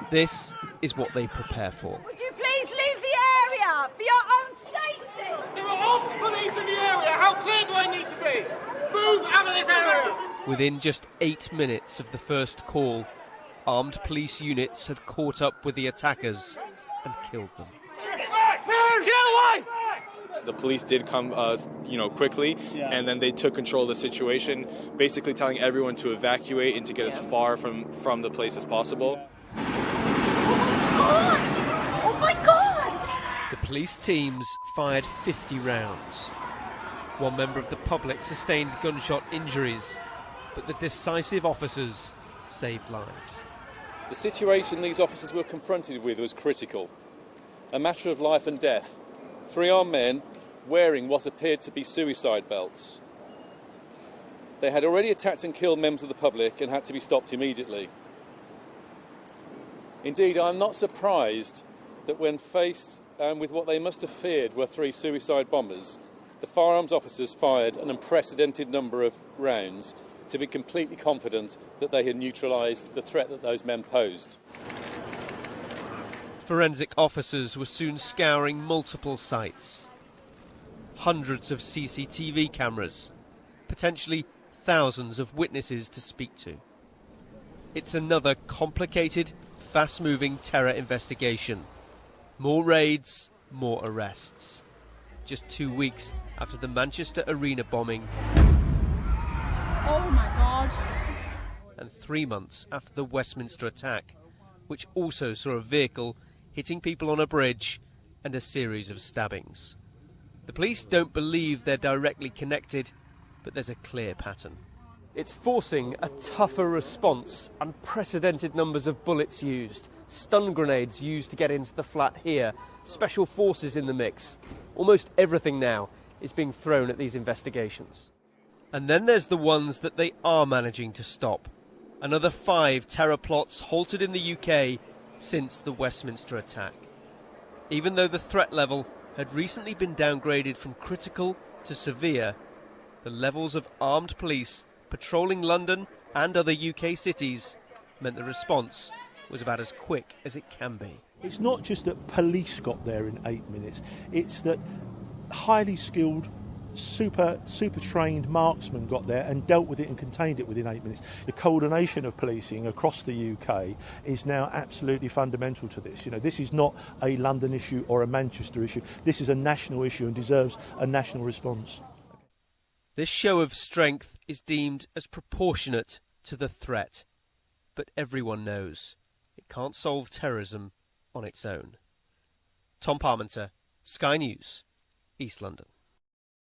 This is what they prepare for. Would you please leave the area for your own safety? There are armed police in the area. How clear do I need to be? Move out of this area! Within just 8 minutes of the first call, armed police units had caught up with the attackers and killed them. Get away! The police did come, quickly, and then they took control of the situation, basically telling everyone to evacuate and to get as far from the place as possible. Oh my God! The police teams fired 50 rounds. One member of the public sustained gunshot injuries, but the decisive officers saved lives. The situation these officers were confronted with was critical. A matter of life and death. 3 armed men wearing what appeared to be suicide belts. They had already attacked and killed members of the public and had to be stopped immediately. Indeed, I'm not surprised that when faced with what they must have feared were 3 suicide bombers, the firearms officers fired an unprecedented number of rounds to be completely confident that they had neutralised the threat that those men posed. Forensic officers were soon scouring multiple sites. Hundreds of CCTV cameras, potentially thousands of witnesses to speak to. It's another complicated, fast-moving terror investigation. More raids, more arrests. Just 2 weeks after the Manchester Arena bombing. Oh my God. And 3 months after the Westminster attack, which also saw a vehicle hitting people on a bridge and a series of stabbings. The police don't believe they're directly connected, but there's a clear pattern. It's forcing a tougher response. Unprecedented numbers of bullets used, stun grenades used to get into the flat here, special forces in the mix. Almost everything now is being thrown at these investigations. And then there's the ones that they are managing to stop. Another 5 terror plots halted in the UK since the Westminster attack. Even though the threat level had recently been downgraded from critical to severe, the levels of armed police patrolling London and other UK cities meant the response was about as quick as it can be. It's not just that police got there in 8 minutes, it's that highly skilled, super trained marksmen got there and dealt with it and contained it within 8 minutes. The coordination of policing across the UK is now absolutely fundamental to this. This is not a London issue or a Manchester issue. This is a national issue and deserves a national response. This show of strength is deemed as proportionate to the threat, but everyone knows it can't solve terrorism on its own. Tom Parmenter, Sky News, East London.